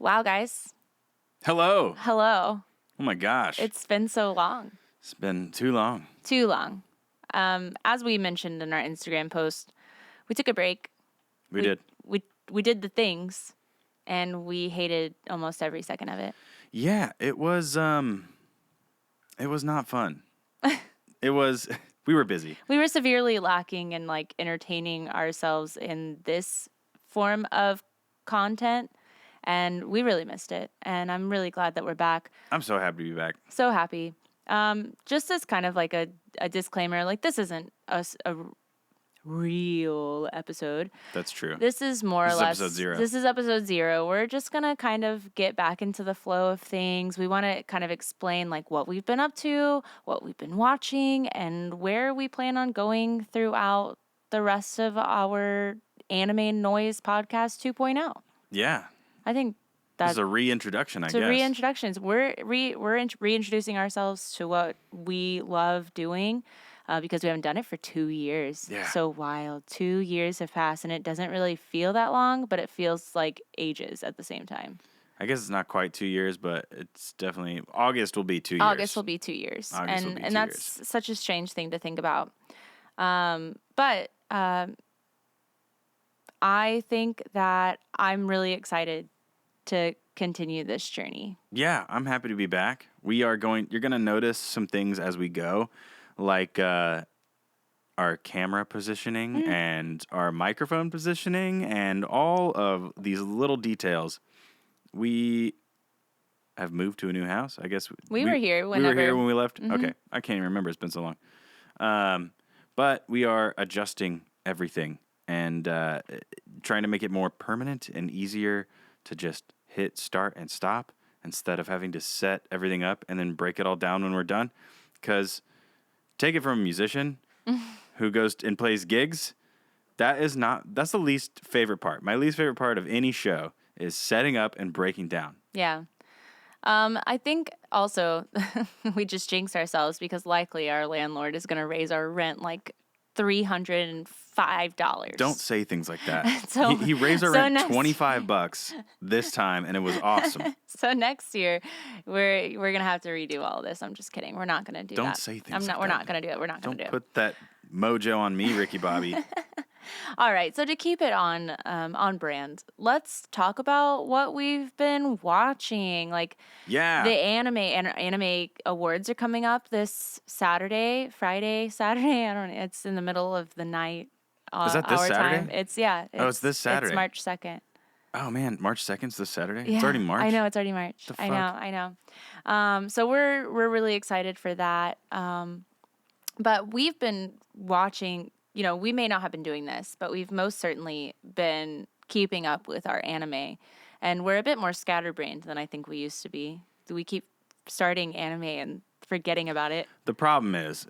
Wow, guys. Hello. Hello. Oh my gosh. It's been so long. It's been too long. Too long. As we mentioned in our Instagram post, we took a break. We did. We did the things, and we hated almost every second of it. Yeah, it was not fun. We were busy. We were severely lacking in entertaining ourselves in this form of content, and we really missed it. And I'm really glad that we're back. I'm so happy to be back. So happy. Just as kind of like a disclaimer, this isn't a real episode. That's true. This is more or less episode 0. This is episode 0. We're just gonna kind of get back into the flow of things. We want to kind of explain what we've been up to, what we've been watching, and where we plan on going throughout the rest of our Anime Noise podcast 2.0. Yeah. I think that's a reintroduction, I guess. Reintroductions. We're reintroducing ourselves to what we love doing. Because we haven't done it for 2 years. Yeah. So wild. 2 years have passed, and it doesn't really feel that long, but it feels like ages at the same time. I guess it's not quite 2 years, but it's definitely August will be 2 years. August will be 2 years. And that's such a strange thing to think about. But I think that I'm really excited to continue this journey. Yeah, I'm happy to be back. You're going to notice some things as we go. Like our camera positioning and our microphone positioning and all of these little details. We have moved to a new house. I guess we were here when we left. Mm-hmm. Okay, I can't even remember. It's been so long. But we are adjusting everything and trying to make it more permanent and easier to just hit start and stop instead of having to set everything up and then break it all down when we're done. Because take it from a musician who goes and plays gigs. That's the least favorite part. My least favorite part of any show is setting up and breaking down. Yeah. I think also we just jinxed ourselves because likely our landlord is going to raise our rent $305. Don't say things like that. So, he raised our rent $25 this time, and it was awesome. So next year, we're gonna have to redo all this. I'm just kidding. We're not gonna do that. Don't say things. We're not gonna do it. We're not gonna do it. Don't put that mojo on me, Ricky Bobby. All right. So to keep it on brand, let's talk about what we've been watching. The Anime Awards are coming up this Saturday. I don't know. It's in the middle of the night. Is that this Saturday? Time. It's this Saturday. It's March 2nd. Oh man, March 2nd's this Saturday? Yeah, it's already March? I know, it's already March. The fuck? I know. So we're really excited for that. But we've been watching, we may not have been doing this, but we've most certainly been keeping up with our anime. And we're a bit more scatterbrained than I think we used to be. We keep starting anime and forgetting about it. The problem is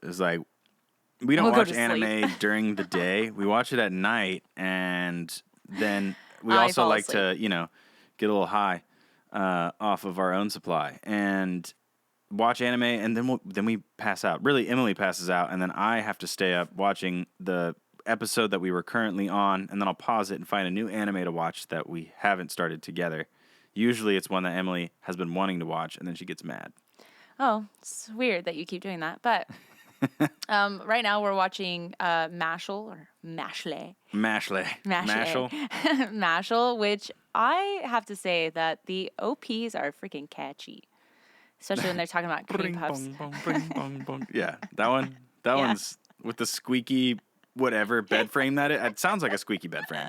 we don't watch anime during the day. We watch it at night, and then we also like to, get a little high off of our own supply and watch anime, and then we pass out. Really, Emily passes out, and then I have to stay up watching the episode that we were currently on, and then I'll pause it and find a new anime to watch that we haven't started together. Usually it's one that Emily has been wanting to watch, and then she gets mad. Oh, it's weird that you keep doing that, but... right now we're watching Mashle, which I have to say that the OPs are freaking catchy, especially when they're talking about cream puffs. Yeah, that one's with the squeaky whatever bed frame it sounds like a squeaky bed frame.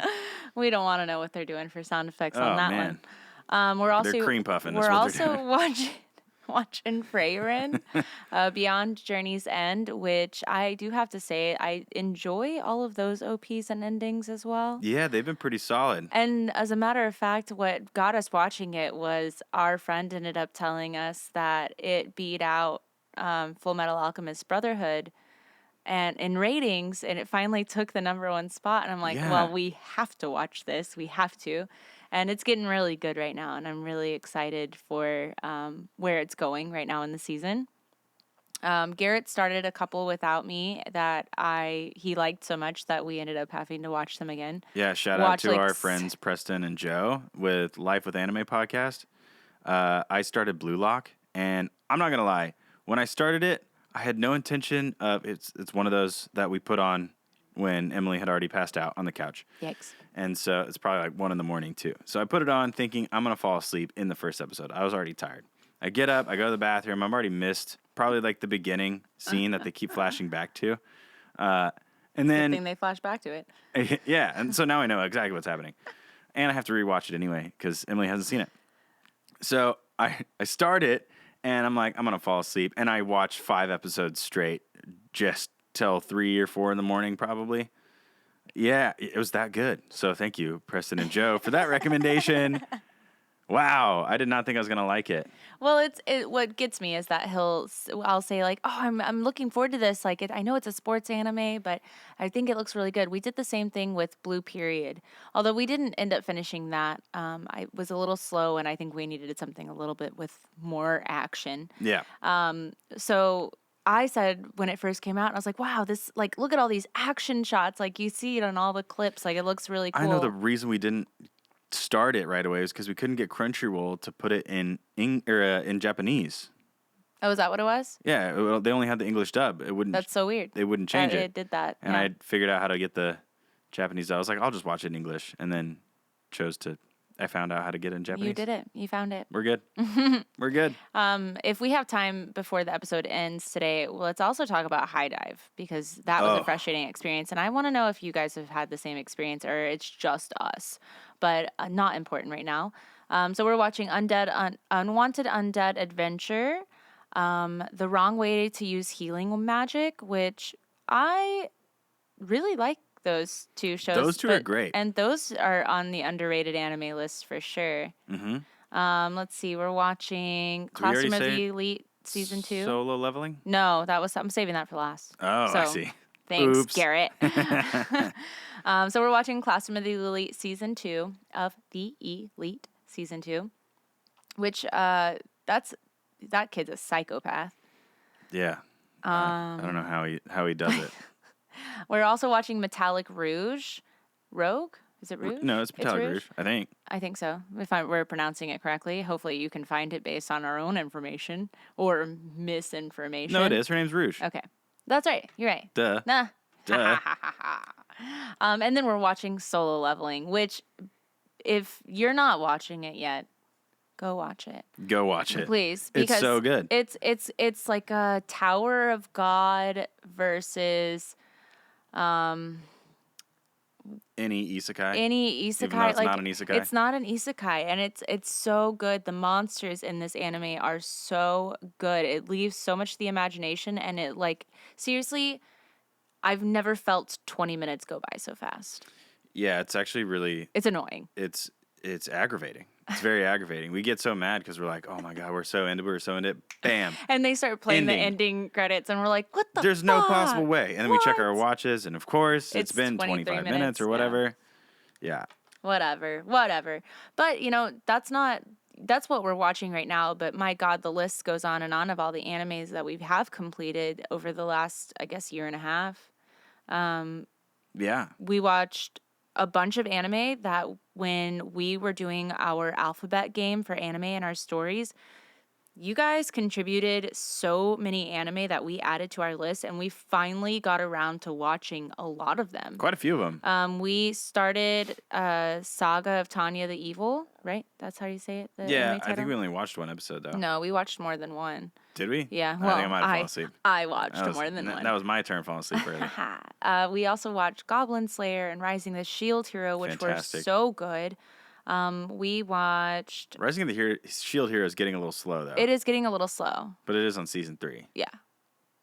We don't want to know what they're doing for sound effects on that man. one. They're cream puffing. We're also watching Freyrin, Beyond Journey's End, which I do have to say I enjoy all of those OPs and endings as well. Yeah, they've been pretty solid. And as a matter of fact, what got us watching it was our friend ended up telling us that it beat out Full Metal Alchemist Brotherhood and in ratings, and it finally took the #1 spot. And I'm like, well, we have to watch this. We have to. And it's getting really good right now, and I'm really excited for where it's going right now in the season. Garrett started a couple without me that he liked so much that we ended up having to watch them again. Yeah, shout out to our friends Preston and Joe with Life with Anime podcast. I started Blue Lock, and I'm not gonna lie, when I started it, I had no intention of it's one of those that we put on when Emily had already passed out on the couch. Yikes. And so it's probably like 1 a.m. too. So I put it on thinking I'm gonna fall asleep in the first episode. I was already tired. I get up, I go to the bathroom. I'm already missed probably like the beginning scene that they keep flashing back to. And then good thing they flash back to it. Yeah, and so now I know exactly what's happening. And I have to rewatch it anyway because Emily hasn't seen it. So I start it, and I'm like, I'm going to fall asleep. And I watch 5 episodes straight just till 3 or 4 in the morning probably. Yeah, it was that good. So thank you, Preston and Joe, for that recommendation. Wow, I did not think I was gonna like it. Well, what gets me is that I'll say like, oh, I'm looking forward to this. Like, I know it's a sports anime, but I think it looks really good. We did the same thing with Blue Period, although we didn't end up finishing that. I was a little slow, and I think we needed something a little bit with more action. Yeah. So I said when it first came out, I was like, wow, this, like, look at all these action shots. Like, you see it on all the clips. Like, it looks really cool. I know the reason we didn't start it right away is because we couldn't get Crunchyroll to put it in Japanese. Oh, is that what it was? Yeah, well, they only had the English dub. It wouldn't. That's so weird. They wouldn't change it. It did that. And I figured out how to get the Japanese dub. I was like, I'll just watch it in English, and then I found out how to get it in Japanese. You did it. You found it. We're good. We're good. If we have time before the episode ends today, let's also talk about High Dive, because that was a frustrating experience. And I want to know if you guys have had the same experience or it's just us, but not important right now. So we're watching Unwanted Undead Adventure, The Wrong Way to Use Healing Magic, which I really like. Those two shows. Those two are great. And those are on the underrated anime list for sure. Mm-hmm. Let's see. We're watching Classroom of the Elite Season 2. Solo Leveling? No, I'm saving that for last. Oh, I see. Thanks, Oops. Garrett. So we're watching Classroom of the Elite Season 2 of the Elite Season 2, which that kid's a psychopath. Yeah. I don't know how he does it. We're also watching Metallic Rouge. Rogue? Is it Rouge? No, it's Metallic Rouge, I think. I think so, if we're pronouncing it correctly. Hopefully you can find it based on our own information or misinformation. No, it is. Her name's Rouge. Okay. That's right. You're right. Duh. Nah. Duh. And then we're watching Solo Leveling, which if you're not watching it yet, go watch it. Go watch it. Please. Because it's so good. It's like a Tower of God versus any isekai. Even though it's not an isekai. It's not an isekai, and it's so good. The monsters in this anime are so good. It leaves so much to the imagination, and it, like, seriously, I've never felt 20 minutes go by so fast. Yeah, it's actually really... It's annoying. It's aggravating. It's very aggravating. We get so mad because we're like, oh my God, we're so into it. Bam. And they start playing the ending credits, and we're like, what the There's no possible way. And then we check our watches, and of course, it's been 25 minutes or whatever. Yeah. Whatever. But, that's what we're watching right now. But my God, the list goes on and on of all the animes that we have completed over the last, I guess, year and a half. Yeah. We watched a bunch of anime that when we were doing our alphabet game for anime and our stories, you guys contributed so many anime that we added to our list, and we finally got around to watching a lot of them. Quite a few of them. We started Saga of Tanya the Evil, right? That's how you say it? Yeah, I think we only watched one episode, though. No, we watched more than one. Did we? Yeah. Well, I think I might have fallen asleep. I watched more than one. That was my turn falling asleep early. We also watched Goblin Slayer and Rising the Shield Hero, which were so good. We watched... Rising of the Shield Hero is getting a little slow, though. It is getting a little slow. But it is on season 3. Yeah.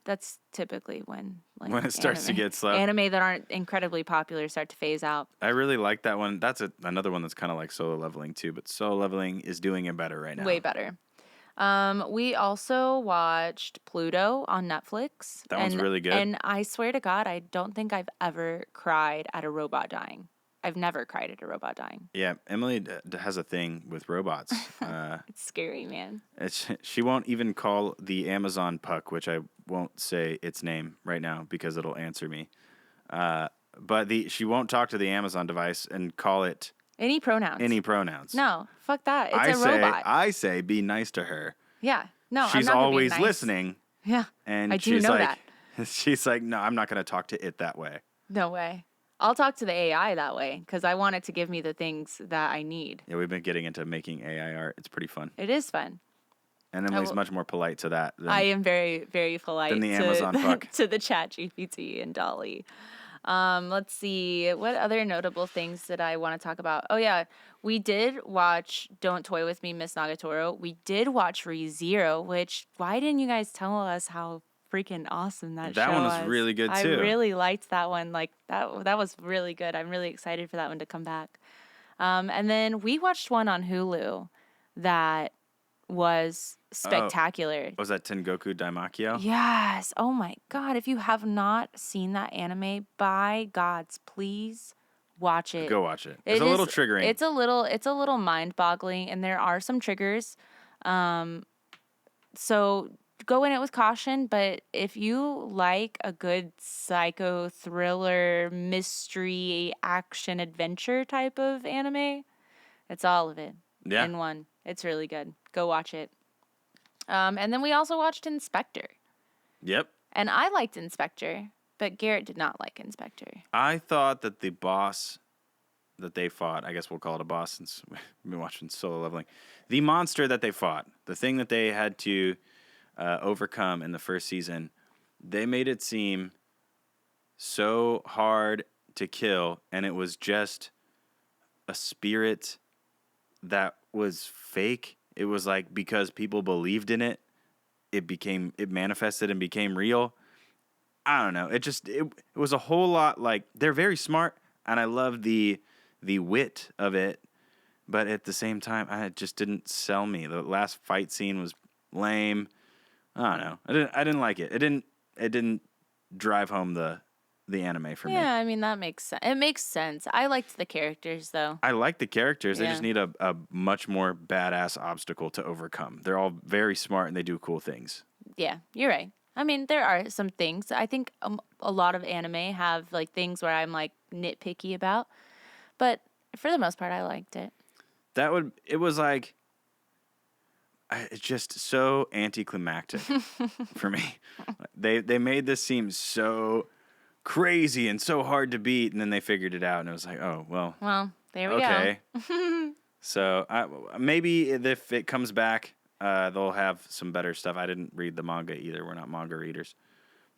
That's typically when it starts to get slow. Anime that aren't incredibly popular start to phase out. I really like that one. That's another one that's kind of like Solo Leveling, too. But Solo Leveling is doing it better right now. Way better. We also watched Pluto on Netflix. That one's really good. And I swear to God, I don't think I've ever cried at a robot dying. I've never cried at a robot dying. Yeah, Emily has a thing with robots. It's scary, man. She won't even call the Amazon puck, which I won't say its name right now because it'll answer me. But she won't talk to the Amazon device and call it any pronouns. No, fuck that. It's a robot. I say be nice to her. Yeah. No, she's I'm not always gonna be nice. Listening. Yeah. And I do know that. She's like, no, I'm not going to talk to it that way. No way. I'll talk to the AI that way because I want it to give me the things that I need. Yeah, we've been getting into making AI art. It's pretty fun. It is fun. And Emily's much more polite to that. I am very, very polite than the Amazon puck. to the ChatGPT and DALL-E. Let's see. What other notable things did I want to talk about? Oh, yeah. We did watch Don't Toy With Me, Miss Nagatoro. We did watch ReZero, which, why didn't you guys tell us how freaking awesome that show was? That one was really good, too. I really liked that one. Like, that was really good. I'm really excited for that one to come back. And then we watched one on Hulu that was spectacular. Was that Tengoku Daimakyo? Yes. Oh my God. If you have not seen that anime, by gods, please watch it. Go watch it. It's a little triggering. It's a little mind-boggling, and there are some triggers. So go in it with caution, but if you like a good psycho thriller, mystery, action, adventure type of anime, it's all of it in one. It's really good. Go watch it. And then we also watched Inspector. Yep. And I liked Inspector, but Garrett did not like Inspector. I thought that the boss that they fought, I guess we'll call it a boss since we've been watching Solo Leveling, the monster that they fought, the thing that they had to overcome in the first season, they made it seem so hard to kill, and it was just a spirit that was fake. It was like because people believed in it, it manifested and became real. I don't know. It was a whole lot like they're very smart, and I love the wit of it, but at the same time, it just didn't sell me. The last fight scene was lame. I don't know. I didn't like it. It didn't drive home the anime for me. Yeah, I mean, that makes sense. It makes sense. I liked the characters, though. I like the characters. Yeah. They just need a much more badass obstacle to overcome. They're all very smart, and they do cool things. Yeah, you're right. I mean, there are some things. I think a lot of anime have, like, things where I'm, like, nitpicky about. But for the most part, I liked it. It was, like, it's just so anticlimactic for me. They made this seem so crazy and so hard to beat, and then they figured it out, and it was like, oh, well, there we go. So maybe if it comes back, they'll have some better stuff. I didn't read the manga either. We're not manga readers,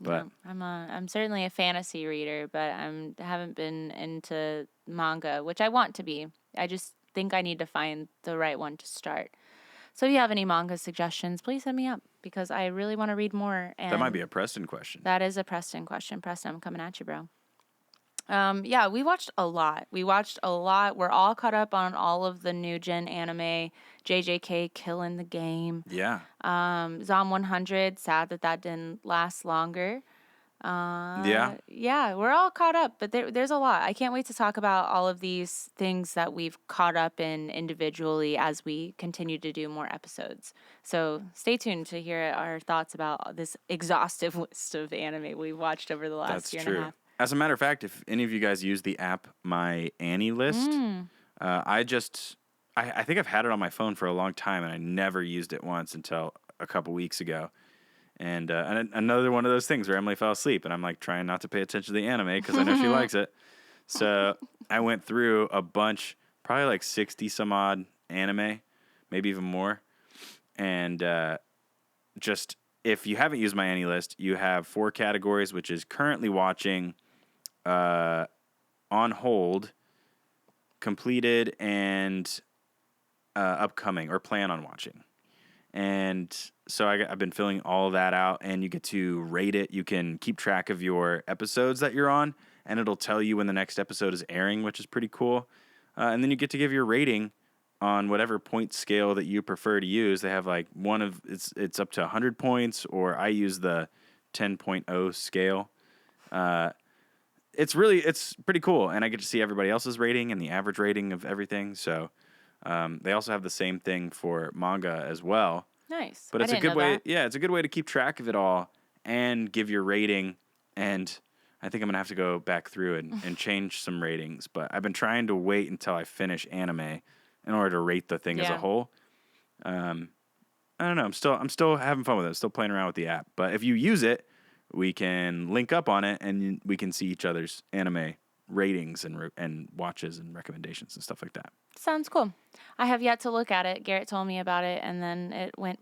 but no, I'm certainly a fantasy reader, but haven't been into manga, which I want to be. I just think I need to find the right one to start. So if you have any manga suggestions, please hit me up because I really want to read more. And that might be a Preston question. That is a Preston question. Preston, I'm coming at you, bro. Yeah, we watched a lot. We're all caught up on all of the new gen anime. JJK killing the game. Yeah. Zom 100, sad that didn't last longer. Yeah, we're all caught up, but there's a lot. I can't wait to talk about all of these things that we've caught up in individually as we continue to do more episodes. So stay tuned to hear our thoughts about this exhaustive list of anime we've watched over the last year and a half. As a matter of fact, if any of you guys use the app My Annie List, I think I've had it on my phone for a long time, and I never used it once until a couple weeks ago. And another one of those things where Emily fell asleep, and I'm like trying not to pay attention to the anime because I know she likes it. So I went through a bunch, probably like 60 some odd anime, maybe even more. And just if you haven't used My Annie List, you have 4 categories, which is currently watching, on hold, completed, and upcoming or plan on watching. And so I've been filling all of that out, and you get to rate it. You can keep track of your episodes that you're on, and it'll tell you when the next episode is airing, which is pretty cool. And then you get to give your rating on whatever point scale that you prefer to use. They have like it's up to 100 points, or I use the 10.0 scale. it's pretty cool, and I get to see everybody else's rating and the average rating of everything. So they also have the same thing for manga as well. Nice. But it's a good way. Yeah, it's a good way to keep track of it all and give your rating. And I think I'm gonna have to go back through and change some ratings. But I've been trying to wait until I finish anime in order to rate the thing as a whole. I don't know. I'm still having fun with it. I'm still playing around with the app. But if you use it, we can link up on it and we can see each other's anime ratings and watches and recommendations and stuff like that. Sounds cool. I have yet to look at it. Garrett told me about it, and then it went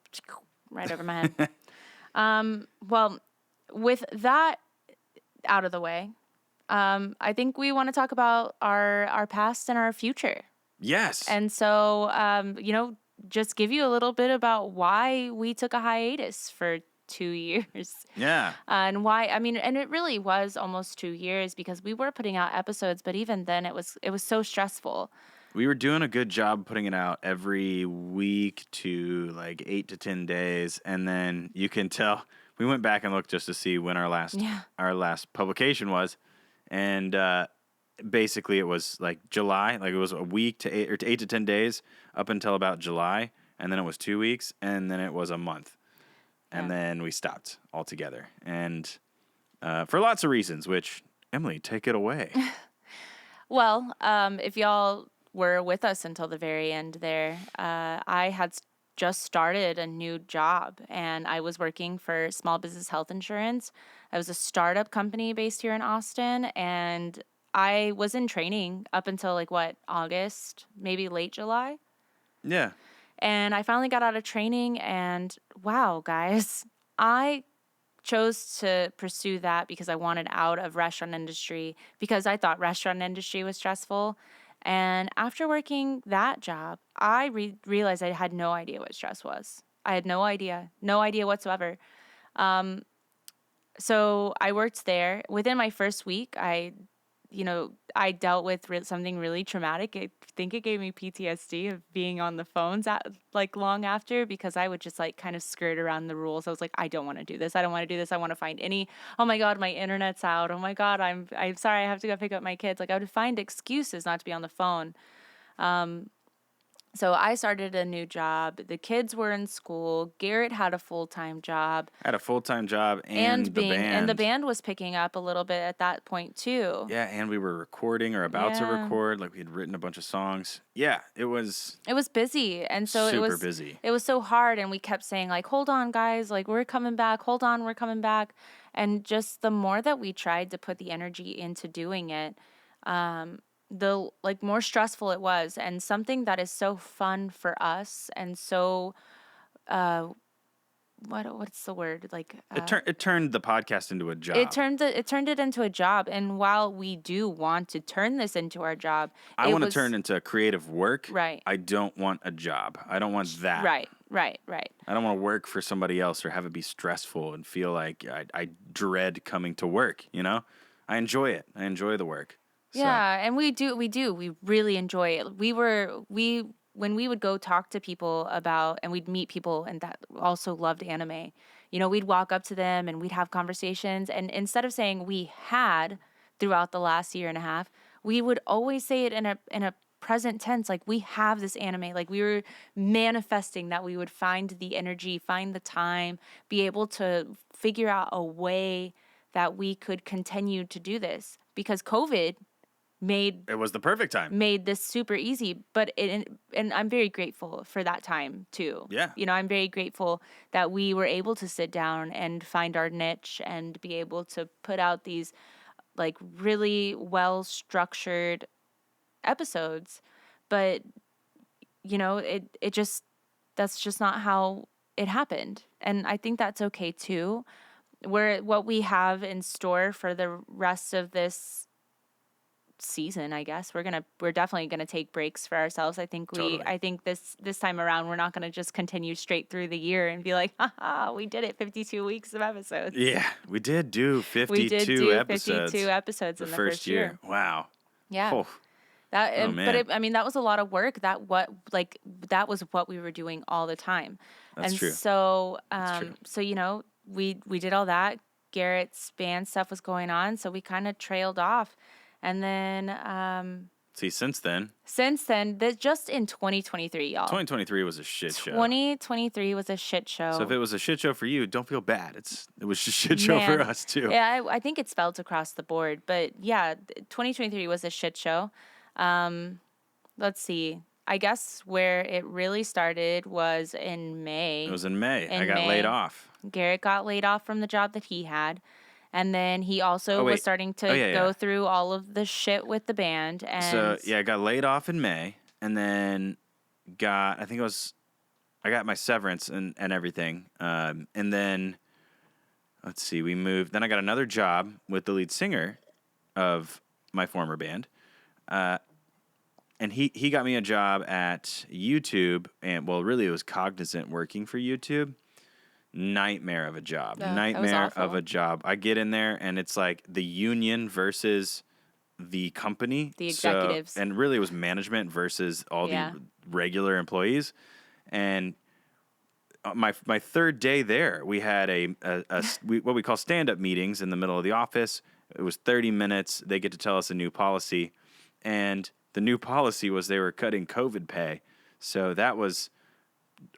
right over my head. Well, with that out of the way, I think we want to talk about our past and our future. Yes. And so, just give you a little bit about why we took a hiatus for 2 years. Yeah. And why, and it really was almost 2 years because we were putting out episodes, but even then it was so stressful. We were doing a good job putting it out every week to like 8 to 10 days. And then you can tell we went back and looked just to see when our last publication was. And, basically, it was like July, like it was a week to 8 to 10 days up until about July, and then it was 2 weeks, and then it was a month, and then we stopped altogether, and for lots of reasons. Which Emily, take it away. Well, if y'all were with us until the very end, there, I had just started a new job, and I was working for Small Business Health Insurance. I was a startup company based here in Austin, and I was in training up until August, maybe late July. Yeah. And I finally got out of training, and wow, guys, I chose to pursue that because I wanted out of restaurant industry because I thought restaurant industry was stressful. And after working that job, I realized I had no idea what stress was. I had no idea whatsoever. So I worked there. Within my first week, I dealt with something really traumatic. I think it gave me PTSD of being on the phones long after because I would just kind of skirt around the rules. I was like, I don't want to do this. I don't want to do this. I want to find oh my God, my internet's out. Oh my God, I'm sorry. I have to go pick up my kids. I would find excuses not to be on the phone. So I started a new job. The kids were in school. Garrett had a full-time job. I had a full-time job and the band. And the band was picking up a little bit at that point too. Yeah, and we were recording or about to record. We had written a bunch of songs. Yeah, it was busy. And so super busy. It was so hard, and we kept saying hold on guys, we're coming back. Hold on, we're coming back. And just the more that we tried to put the energy into doing it, the more stressful it was, and something that is so fun for us and so what's the word it turned the podcast into a job. It turned it into a job, and while we do want to turn this into our job, I want to turn it into creative work. Right. I don't want a job. I don't want that. Right. I don't want to work for somebody else or have it be stressful and feel like I dread coming to work. I enjoy it. I enjoy the work. Yeah, and we do. We really enjoy it. When we would go talk to people and we'd meet people and that also loved anime, we'd walk up to them and we'd have conversations. And instead of saying we had throughout the last year and a half, we would always say it in a present tense. We have this anime. We were manifesting that we would find the energy, find the time, be able to figure out a way that we could continue to do this because COVID it was the perfect time. Made this super easy, but and I'm very grateful for that time too. Yeah. I'm very grateful that we were able to sit down and find our niche and be able to put out these really well structured episodes. But that's just not how it happened. And I think that's okay too. What we have in store for the rest of this season, I guess we're definitely gonna take breaks for ourselves. I think this time around we're not gonna just continue straight through the year and be like, haha, we did it, 52 weeks of episodes. Yeah, we did do 52 episodes in the the first year. Wow. Yeah. Oh. That was a lot of work. That was what we were doing all the time. That's true. So That's true. so we did all that. Garrett's band stuff was going on, so we kind of trailed off. And then See, since then, just in 2023, y'all. 2023 was a shit show. 2023 was a shit show. So if it was a shit show for you, don't feel bad. It was a shit show for us too. Yeah, I think it's felt across the board. But yeah, 2023 was a shit show. Let's see. I guess where it really started was in May. It was in May. I got laid off. Garrett got laid off from the job that he had. And then he also was starting to go through all of the shit with the band. And so, I got laid off in May. And then I got my severance and everything. And then, let's see, we moved. Then I got another job with the lead singer of my former band. And he got me a job at YouTube, and really it was Cognizant working for YouTube. Nightmare of a job. Nightmare of a job. I get in there, and it's like the union versus the company. The executives. And really it was management versus all the regular employees. And my third day there, we had what we call stand-up meetings in the middle of the office. It was 30 minutes. They get to tell us a new policy, and the new policy was they were cutting COVID pay. So that was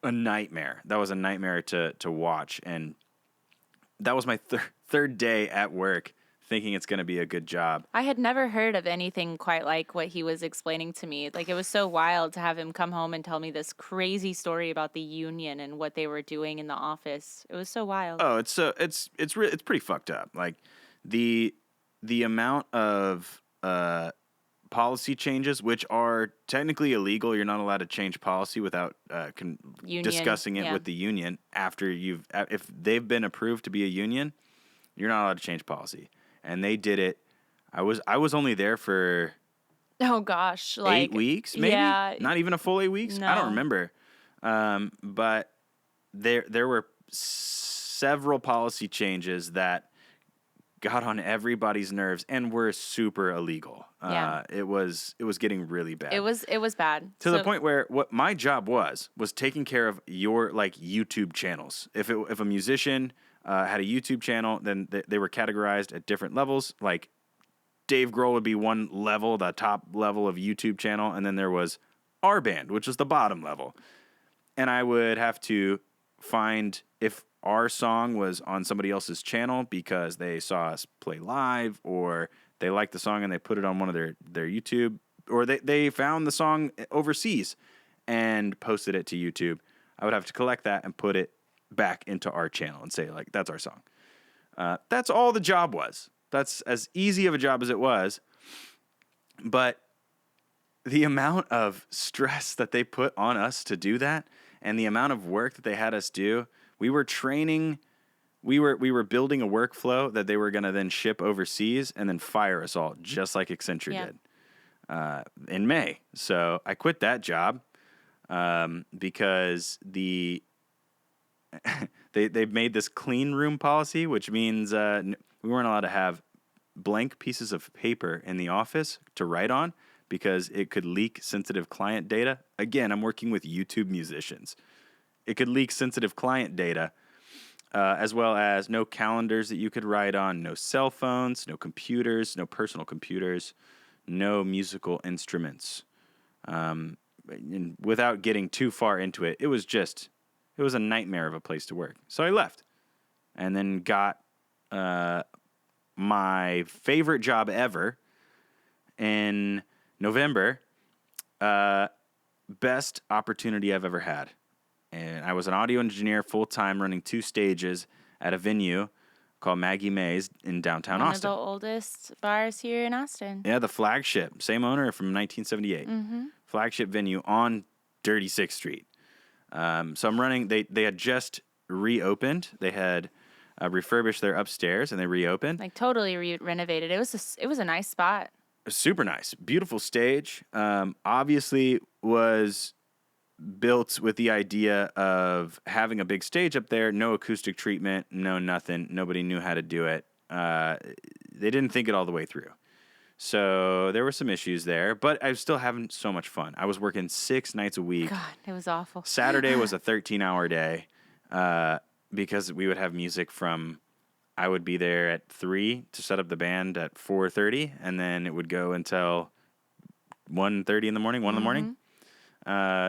a nightmare. That was a nightmare to watch. And that was my third day at work thinking it's going to be a good job. I had never heard of anything quite like what he was explaining to me. Like, it was so wild to have him come home and tell me this crazy story about the union and what they were doing in the office. It was so wild. Oh, it's pretty fucked up. Like the amount of policy changes, which are technically illegal. You're not allowed to change policy without discussing it with the union after if they've been approved to be a union. You're not allowed to change policy, and they did it. I was only there for 8 weeks, maybe not even a full 8 weeks. No. I don't remember, but there were several policy changes that got on everybody's nerves and were super illegal. It was getting really bad. It was bad. To the point where what my job was taking care of your YouTube channels. If a musician had a YouTube channel, then they were categorized at different levels. Like Dave Grohl would be one level, the top level of YouTube channel, and then there was our band, which was the bottom level. And I would have to find if our song was on somebody else's channel because they saw us play live, or they liked the song and they put it on one of their YouTube, or they found the song overseas and posted it to YouTube. I would have to collect that and put it back into our channel and say, that's our song. That's all the job was. That's as easy of a job as it was. But the amount of stress that they put on us to do that, and the amount of work that they had us do, we were training, we were building a workflow that they were going to then ship overseas and then fire us all, just like Accenture did in May. So I quit that job because they made this clean room policy, which means we weren't allowed to have blank pieces of paper in the office to write on because it could leak sensitive client data. Again, I'm working with YouTube musicians. It could leak sensitive client data, as well as no calendars that you could write on, no cell phones, no computers, no personal computers, no musical instruments. And without getting too far into it, it was a nightmare of a place to work. So I left and then got my favorite job ever in November. Best opportunity I've ever had. And I was an audio engineer full-time running 2 stages at a venue called Maggie Mae's in downtown Austin. One of the oldest bars here in Austin. Yeah, the flagship. Same owner from 1978. Mm-hmm. Flagship venue on Dirty 6th Street. So I'm running. They had just reopened. They had refurbished their upstairs, and they reopened. Totally renovated. It was a nice spot. Super nice. Beautiful stage. Obviously was built with the idea of having a big stage up there, no acoustic treatment, no nothing. Nobody knew how to do it. They didn't think it all the way through. So there were some issues there, but I was still having so much fun. I was working 6 nights a week. God, it was awful. Saturday was a 13-hour day because we would have music from, I would be there at 3 to set up the band at 4:30, and then it would go until 1:30 in the morning, 1 in the morning.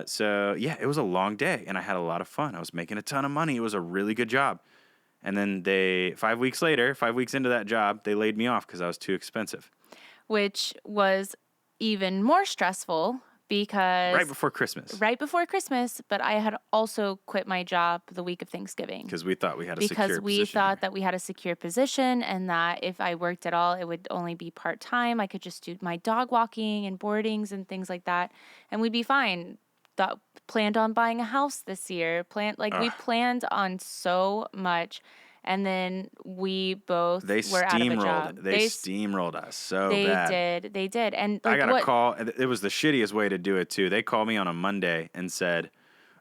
So yeah, it was a long day, and I had a lot of fun. I was making a ton of money. It was a really good job. And then 5 weeks later, 5 weeks into that job, they laid me off because I was too expensive. Which was even more stressful because... Right before Christmas. Right before Christmas, but I had also quit my job the week of Thanksgiving. Because we thought we had a secure position. Because we thought that we had a secure position and that if I worked at all, it would only be part-time. I could just do my dog walking and boardings and things like that, and we'd be fine. Planned on buying a house this year. We planned on so much, and then we both were out of a job. They steamrolled us so bad. They did. And I got a call. It was the shittiest way to do it too. They called me on a Monday and said,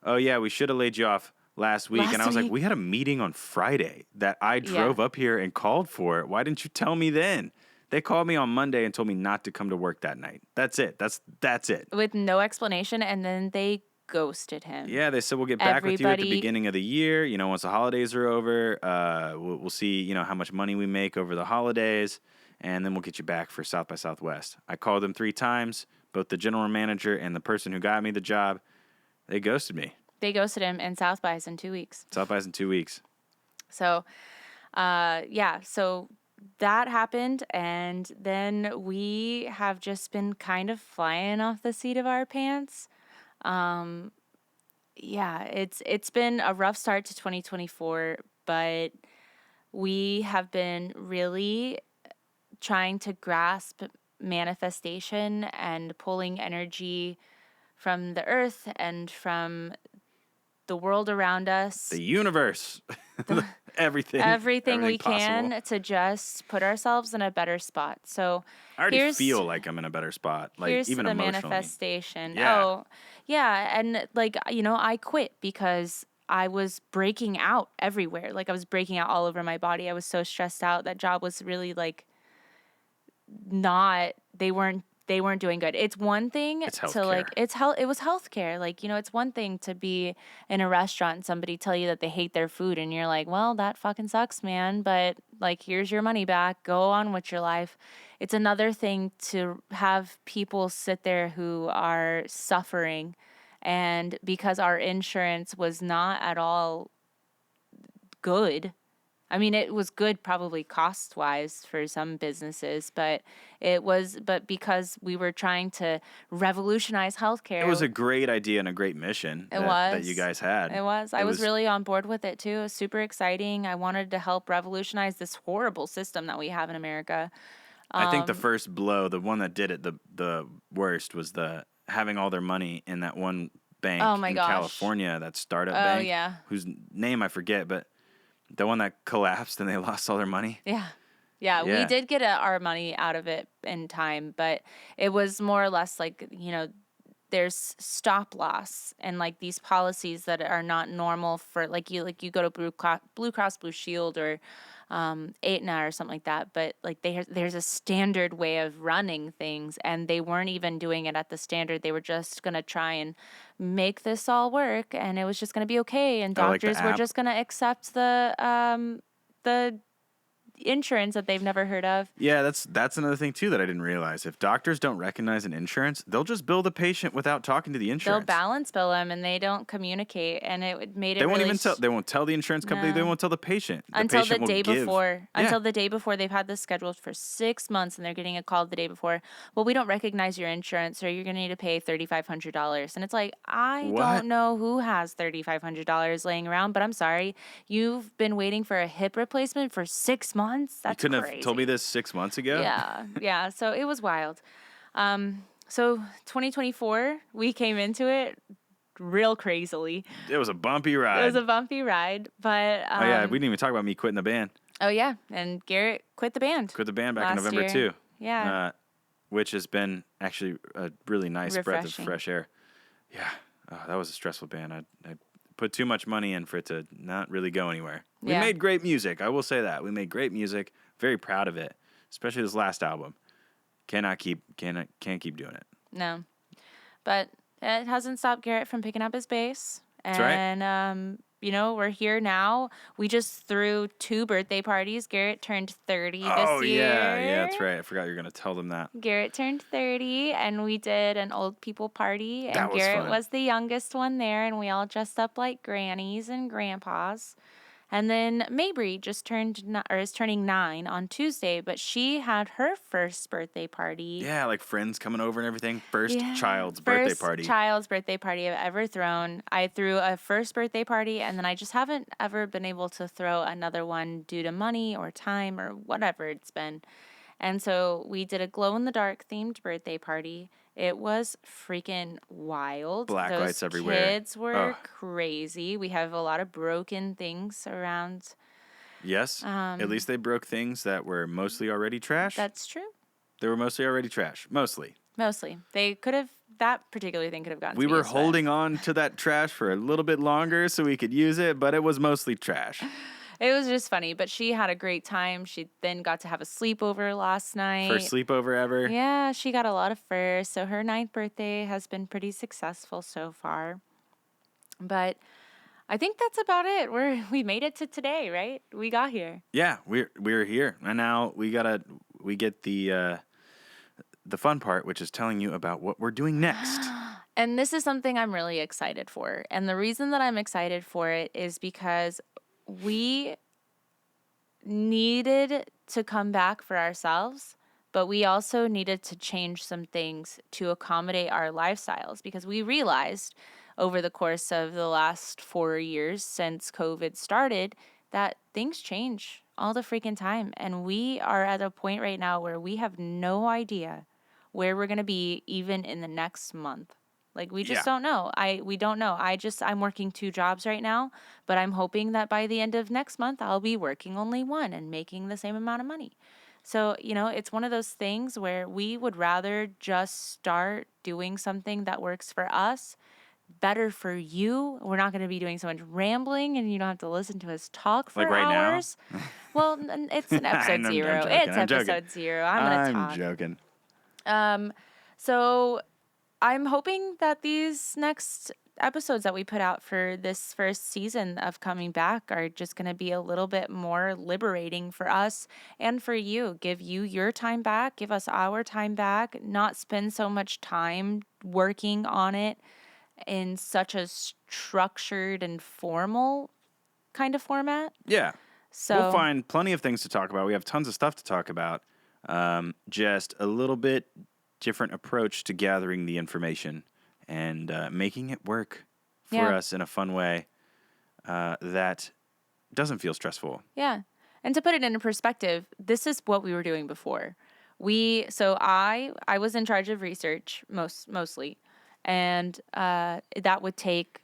"Oh yeah, we should have laid you off last week." And I was like, "We had a meeting on Friday that I drove up here and called for. Why didn't you tell me then?" They called me on Monday and told me not to come to work that night. That's it. That's it. With no explanation, and then they ghosted him. Yeah, they said we'll get back with you at the beginning of the year. Once the holidays are over, we'll see, how much money we make over the holidays, and then we'll get you back for South by Southwest. I called them 3 times, both the general manager and the person who got me the job. They ghosted me. They ghosted him, and South by's in 2 weeks. South by's in 2 weeks. So, so that happened, and then we have just been kind of flying off the seat of our pants. It's been a rough start to 2024, but we have been really trying to grasp manifestation and pulling energy from the earth and from the world around us. The universe. Everything we possible. can to just put ourselves in a better spot. So I already feel like I'm in a better spot, like here's even the emotionally. Manifestation. Yeah. Oh, yeah, and I quit because I was breaking out everywhere. Like I was breaking out all over my body. I was so stressed out. That job was really they weren't doing good. It's one thing to it was healthcare. It's one thing to be in a restaurant and somebody tell you that they hate their food and you're like, well, that fucking sucks, man. But here's your money back. Go on with your life. It's another thing to have people sit there who are suffering, and because our insurance was not at all good. I mean, it was good probably cost-wise for some businesses, but because we were trying to revolutionize healthcare. It was a great idea and a great mission that you guys had. It was. I was really on board with it, too. It was super exciting. I wanted to help revolutionize this horrible system that we have in America. I think the first blow, the one that did it the worst, was having all their money in that one bank in California, that startup bank, whose name I forget, but the one that collapsed and they lost all their money. Yeah, we did get our money out of it in time, but it was more or less there's stop loss and these policies that are not normal for you go to Blue Cross Blue Shield or Aetna or something like that, but there's a standard way of running things, and they weren't even doing it at the standard. They were just gonna try and make this all work, and it was just gonna be okay, and doctors were just gonna accept the insurance that they've never heard of. Yeah, that's another thing too that I didn't realize. If doctors don't recognize an insurance, they'll just bill the patient without talking to the insurance. They'll balance bill them, and they don't communicate, and it made it. They won't even tell. They won't tell the insurance company. No. They won't tell the patient. Until the day before. Until the day before. They've had this scheduled for 6 months, and they're getting a call the day before. Well, we don't recognize your insurance, or you're going to need to pay $3,500. And it's I don't know who has $3,500 laying around, but I'm sorry, you've been waiting for a hip replacement for 6 months. That's crazy. Have told me this 6 months ago. Yeah. So it was wild. So 2024, we came into it real crazily. It was a bumpy ride. But we didn't even talk about me quitting the band. Oh yeah, and Garrett quit the band. Quit the band back in November too. Yeah. Which has been actually a really nice breath of fresh air. Yeah. That was a stressful band. I put too much money in for it to not really go anywhere. We made great music. I will say that. We made great music. Very proud of it. Especially this last album. Can't keep doing it. No. But it hasn't stopped Garrett from picking up his bass. That's right. we're here now. We just threw 2 birthday parties. Garrett turned 30 Oh, this year. yeah, that's right. I forgot you were going to tell them that. Garrett turned 30, and we did an old people party, and That was Garrett fun. was the youngest one there, and we all dressed up like grannies and grandpas. And then Mabry just is turning 9 on Tuesday, but she had her first birthday party. Yeah, like friends coming over and everything. First child's birthday party I've ever thrown. I threw a first birthday party, and then I just haven't ever been able to throw another one due to money or time or whatever it's been. And so we did a glow-in-the-dark themed birthday party. It was freaking wild. Black Those lights everywhere. Kids were crazy. We have a lot of broken things around. Yes. At least they broke things that were mostly already trash. That's true. They were mostly already trash. Mostly. They could have, that particular thing could have gotten We were holding on to that trash for a little bit longer so we could use it, but it was mostly trash. It was just funny, but she had a great time. She then got to have a sleepover last night. First sleepover ever. Yeah, she got a lot of firsts. So her 9th birthday has been pretty successful so far. But I think that's about it. We made it to today, right? We got here. Yeah, we're here. And now we get the fun part, which is telling you about what we're doing next. And this is something I'm really excited for. And the reason that I'm excited for it is because we needed to come back for ourselves, but we also needed to change some things to accommodate our lifestyles, because we realized over the course of the last 4 years since COVID started that things change all the freaking time. And we are at a point right now where we have no idea where we're going to be even in the next month. Like, we just don't know. We don't know. I'm working 2 jobs right now, but I'm hoping that by the end of next month, I'll be working only 1 and making the same amount of money. So, it's one of those things where we would rather just start doing something that works for us, better for you. We're not going to be doing so much rambling, and you don't have to listen to us talk for hours. Now? Well, it's an episode 0. It's episode 0. I'm joking. So I'm hoping that these next episodes that we put out for this first season of coming back are just going to be a little bit more liberating for us and for you. Give you your time back, give us our time back, not spend so much time working on it in such a structured and formal kind of format. Yeah. So we'll find plenty of things to talk about. We have tons of stuff to talk about. Just a little bit different approach to gathering the information and making it work for us in a fun way that doesn't feel stressful. Yeah. And to put it into perspective, this is what we were doing before. I was in charge of research mostly, and that would take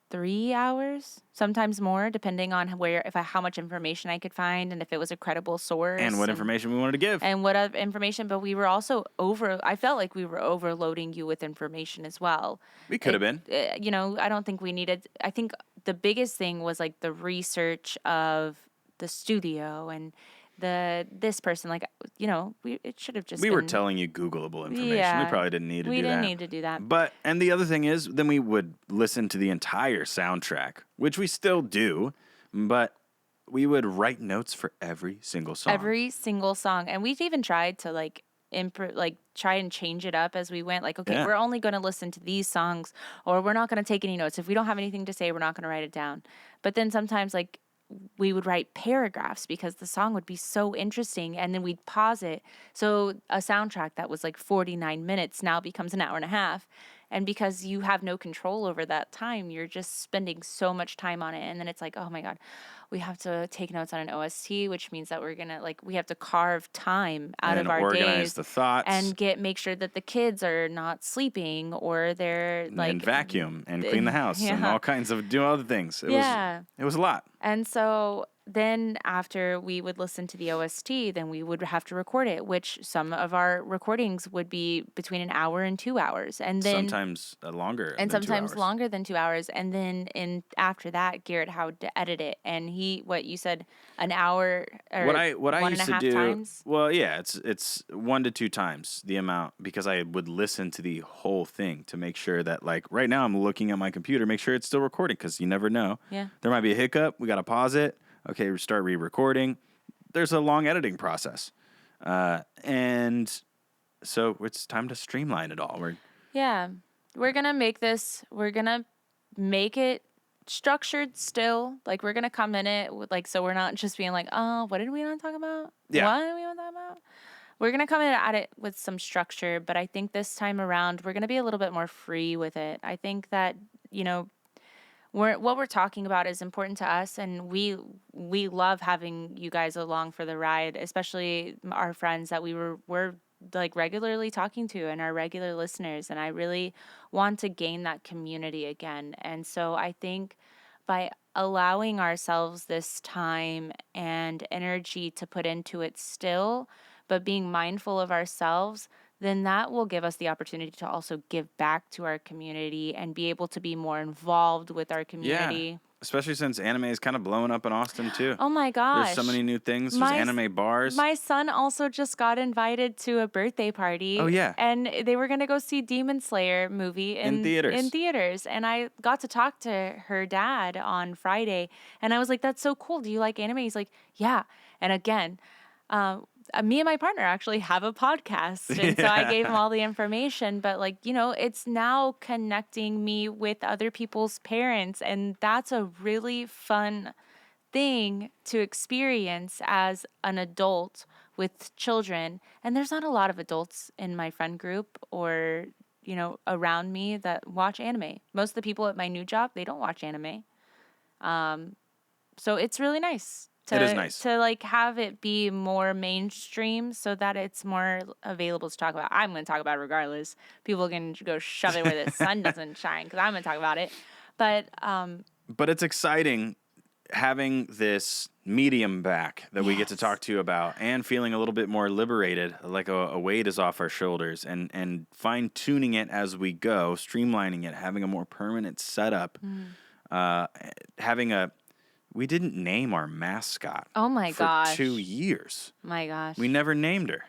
3 hours, sometimes more, depending on how much information I could find and if it was a credible source. And what information we wanted to give. And what other information, but we were also I felt like we were overloading you with information as well. We could have been. I don't think we needed, I think the biggest thing was like the research of the studio and this person, it should have just we were telling you Googleable information. Yeah, we probably didn't need to do that. We didn't need to do that. And the other thing is, then we would listen to the entire soundtrack, which we still do, but we would write notes for every single song. Every single song. And we've even tried to try and change it up as we went. We're only going to listen to these songs, or we're not going to take any notes. If we don't have anything to say, we're not going to write it down. But then sometimes we would write paragraphs because the song would be so interesting, and then we'd pause it. So a soundtrack that was 49 minutes now becomes an hour and a half. And because you have no control over that time, you're just spending so much time on it. And then it's oh my God, we have to take notes on an OST, which means that we're going to we have to carve time out of our days. And organize the thoughts. And make sure that the kids are not sleeping, or they're and vacuum and clean the house and all kinds of do other things. It was a lot. And so then after we would listen to the OST, then we would have to record it, which some of our recordings would be between an hour and 2 hours. And then sometimes longer and than 2 sometimes hours. longer than 2 hours. And then after that, Garrett had to edit it. And what you said, an hour or What I one and used a to half do, times? well, yeah, it's 1 to 2 times the amount, because I would listen to the whole thing to make sure that, like, right now I'm looking at my computer, make sure it's still recording, because you never know. Yeah. There might be a hiccup. We got to pause it. Okay, start re-recording. There's a long editing process. And so it's time to streamline it all. Yeah. We're going to make it structured still. Like, we're going to come in it with, like, so we're not just being like, oh, what did we want to talk about? Yeah. What did we want to talk about? We're going to come in at it with some structure, but I think this time around, we're going to be a little bit more free with it. I think that, what we're talking about is important to us, and we love having you guys along for the ride, especially our friends that we're like regularly talking to and our regular listeners, and I really want to gain that community again. And so I think by allowing ourselves this time and energy to put into it still, but being mindful of ourselves, then that will give us the opportunity to also give back to our community and be able to be more involved with our community. Yeah, especially since anime is kind of blowing up in Austin too. Oh my gosh. There's so many new things. There's anime bars. My son also just got invited to a birthday party. Oh, yeah. And they were going to go see Demon Slayer movie in theaters. And I got to talk to her dad on Friday. And I was like, that's so cool. Do you like anime? He's like, yeah. And again, me and my partner actually have a podcast. And so I gave him all the information. But, like, it's now connecting me with other people's parents. And that's a really fun thing to experience as an adult with children. And there's not a lot of adults in my friend group or, around me that watch anime. Most of the people at my new job, they don't watch anime. So it's really nice. It is nice to like have it be more mainstream so that it's more available to talk about. I'm going to talk about it regardless. People can go shove it where the sun doesn't shine because I'm going to talk about it. But it's exciting having this medium back that we get to talk to you about, and feeling a little bit more liberated, like a weight is off our shoulders, and fine-tuning it as we go, streamlining it, having a more permanent setup, we didn't name our mascot. Oh my gosh. For 2 years. My gosh. We never named her.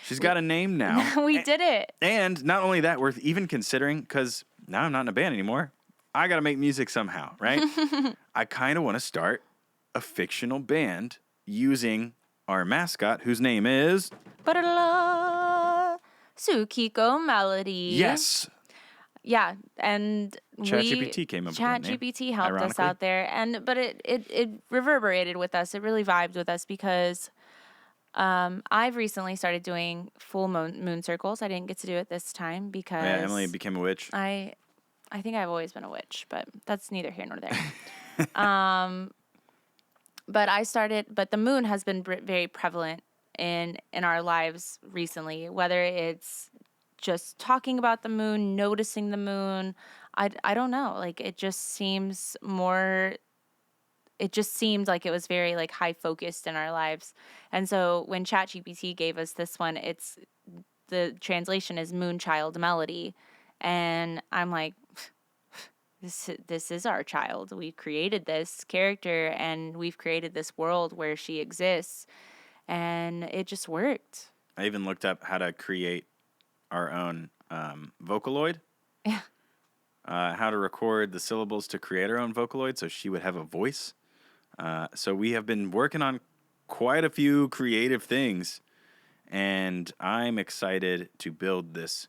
She's got a name now. We did it. And not only that, we're even considering, because now I'm not in a band anymore, I got to make music somehow, right? I kind of want to start a fictional band using our mascot, whose name is Tsukiko Melody. Yes. Yeah, and ChatGPT came up with that name. ChatGPT helped us out there, but it reverberated with us. It really vibed with us because I've recently started doing full moon circles. I didn't get to do it this time because Emily became a witch. I think I've always been a witch, but that's neither here nor there. But the moon has been very prevalent in our lives recently, whether it's just talking about the moon, noticing the moon. I don't know. Like, it just seemed like it was very, like, high focused in our lives. And so when ChatGPT gave us this one, the translation is Moonchild Melody. And I'm like, this is our child. We've created this character and we've created this world where she exists. And it just worked. I even looked up how to create our own Vocaloid. Yeah. How to record the syllables to create our own Vocaloid so she would have a voice. So we have been working on quite a few creative things, and I'm excited to build this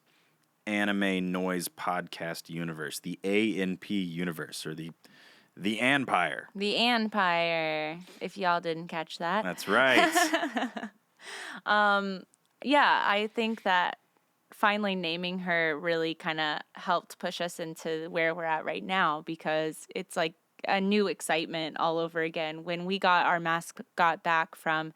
anime noise podcast universe, the ANP universe, or the Anpire. The Anpire, if y'all didn't catch that. That's right. Yeah, I think that finally naming her really kind of helped push us into where we're at right now, because it's like a new excitement all over again. When we got our mascot back from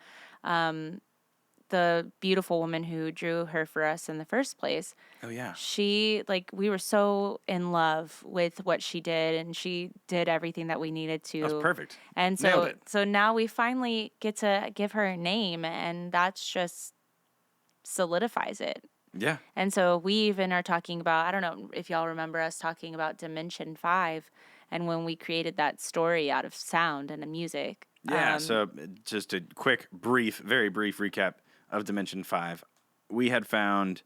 the beautiful woman who drew her for us in the first place, oh yeah, she like we were so in love with what she did, and she did everything that we needed that's to. perfect. And Nailed so it. so now we finally get to give her a name, and that's just solidifies it. Yeah. And so we even are talking about, I don't know if y'all remember us talking about Dimension 5 and when we created that story out of sound and music. Yeah, so just a quick, very brief recap of Dimension 5. We had found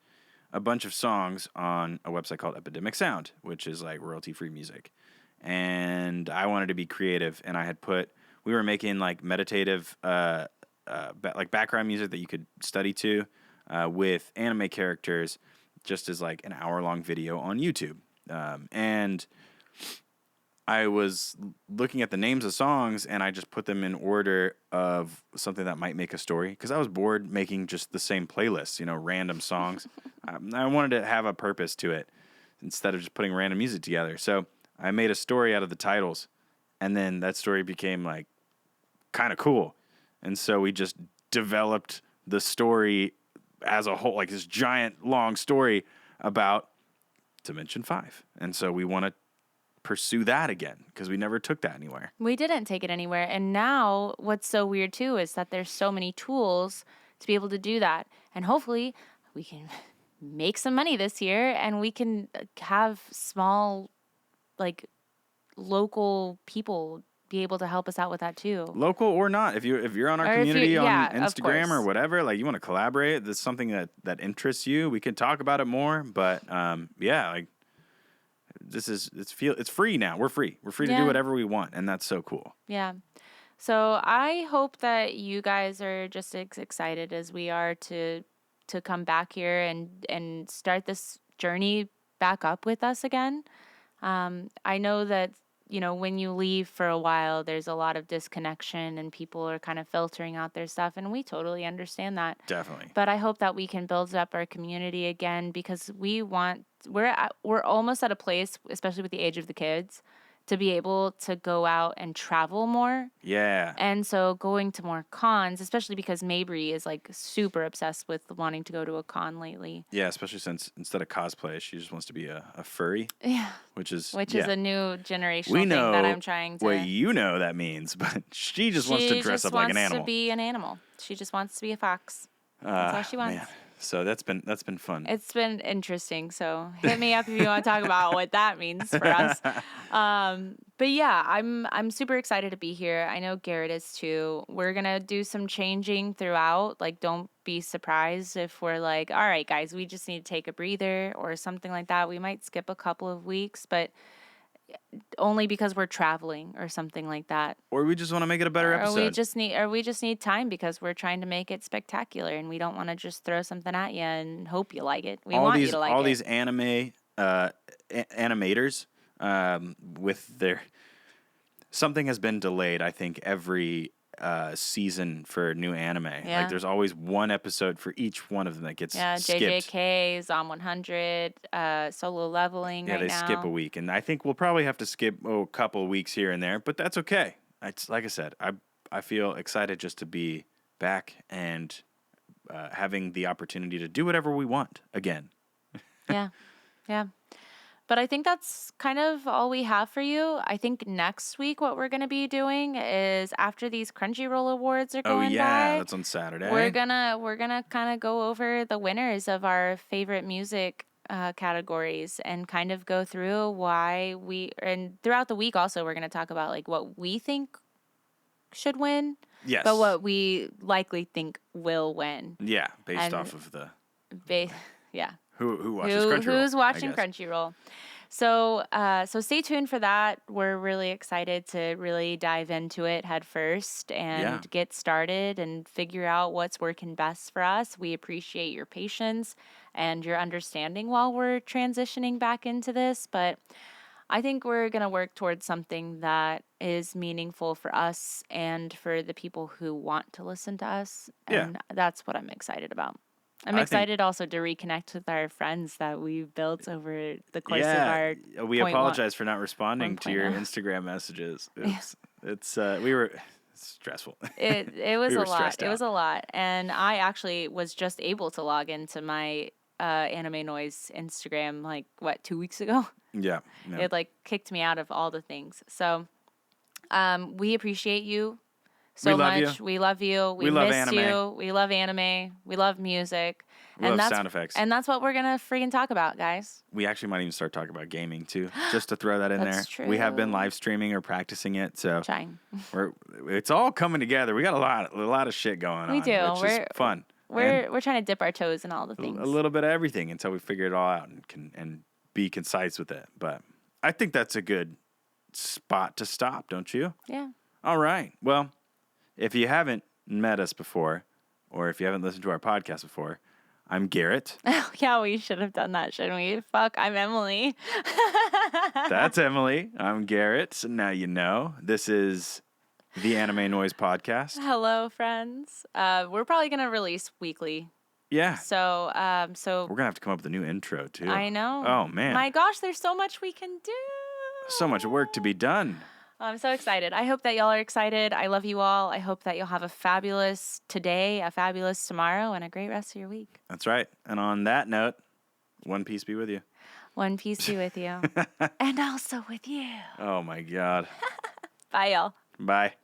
a bunch of songs on a website called Epidemic Sound, which is like royalty-free music. And I wanted to be creative, and we were making like meditative, like background music that you could study to with anime characters, just as like an hour-long video on YouTube. And I was looking at the names of songs, and I just put them in order of something that might make a story, because I was bored making just the same playlists, random songs. I wanted to have a purpose to it instead of just putting random music together. So I made a story out of the titles, and then that story became like kind of cool. And so we just developed the story as a whole, like this giant long story about Dimension 5. And so we want to pursue that again, because we never took that anywhere. We didn't take it anywhere. And now what's so weird too is that there's so many tools to be able to do that. And hopefully we can make some money this year, and we can have small, like, local people be able to help us out with that too. Local or not, if you're on our Or community on yeah, Instagram or whatever, like you want to collaborate, that's something that interests you, we can talk about it more. But yeah, like it's free now. We're free to do whatever we want, and that's so cool. Yeah. So I hope that you guys are just as excited as we are to come back here and start this journey back up with us again. I know that, when you leave for a while, there's a lot of disconnection and people are kind of filtering out their stuff, and we totally understand that. Definitely. But I hope that we can build up our community again, because we're almost at a place, especially with the age of the kids, to be able to go out and travel more. Yeah. And so going to more cons, especially because Mabry is like super obsessed with wanting to go to a con lately. Yeah, especially since instead of cosplay, she just wants to be a furry. Yeah. Which is a new generational thing that I'm trying to... What that means, but she just wants to dress up like an animal. She just wants to be an animal. She just wants to be a fox. That's all she wants. Man. So that's been fun. It's been interesting. So hit me up if you want to talk about what that means for us. But yeah, I'm super excited to be here. I know Garrett is too. We're gonna do some changing throughout. Like, don't be surprised if we're like, all right, guys, we just need to take a breather or something like that. We might skip a couple of weeks, but only because we're traveling or something like that. Or we just want to make it a better episode. We just need time because we're trying to make it spectacular, and we don't want to just throw something at you and hope you like it. We want you to like it. All these anime animators with their... Something has been delayed, I think, every season for new anime. Yeah. Like, there's always one episode for each one of them that gets skipped. JJK, Zom 100, Solo Leveling right now. Yeah, they skip a week. And I think we'll probably have to skip a couple of weeks here and there, but that's okay. It's, like I said, I feel excited just to be back and having the opportunity to do whatever we want again. Yeah. But I think that's kind of all we have for you. I think next week what we're going to be doing is, after these Crunchyroll Awards are going by, that's on Saturday. We're gonna kind of go over the winners of our favorite music categories and kind of go through why and throughout the week also we're gonna talk about like what we think should win. Yes. But what we likely think will win. Yeah, based off of the... yeah. Who watches Crunchyroll? Who's watching Crunchyroll? So stay tuned for that. We're really excited to really dive into it head first and get started and figure out what's working best for us. We appreciate your patience and your understanding while we're transitioning back into this, but I think we're going to work towards something that is meaningful for us and for the people who want to listen to us. And that's what I'm excited about. I'm excited also to reconnect with our friends that we've built over the course of our... We apologize for not responding to your Instagram messages. It's stressful. It was We a were lot. stressed It out. was a lot. And I actually was just able to log into my Anime Noise Instagram 2 weeks ago. Yeah. No. It kicked me out of all the things. So we appreciate you so much. We love you. We love miss anime. you. We love anime. We love music. We love sound effects. And that's what we're going to freaking talk about, guys. We actually might even start talking about gaming too, just to throw that in there. True. We have been live streaming or practicing it, so trying. It's all coming together. We got a lot of shit going on. We do. Which is fun. We're trying to dip our toes in all the things. A little bit of everything until we figure it all out and be concise with it. But I think that's a good spot to stop, don't you? Yeah. All right. Well, if you haven't met us before, or if you haven't listened to our podcast before, I'm Garrett. Yeah, we should have done that, shouldn't we? Fuck, I'm Emily. That's Emily. I'm Garrett. So now you know. This is the Anime Noise Podcast. Hello, friends. We're probably going to release weekly. Yeah. So we're going to have to come up with a new intro, too. I know. Oh, man. My gosh, there's so much we can do. So much work to be done. I'm so excited. I hope that y'all are excited. I love you all. I hope that you'll have a fabulous today, a fabulous tomorrow, and a great rest of your week. That's right. And on that note, one peace be with you. One peace be with you. And also with you. Oh, my God. Bye, y'all. Bye.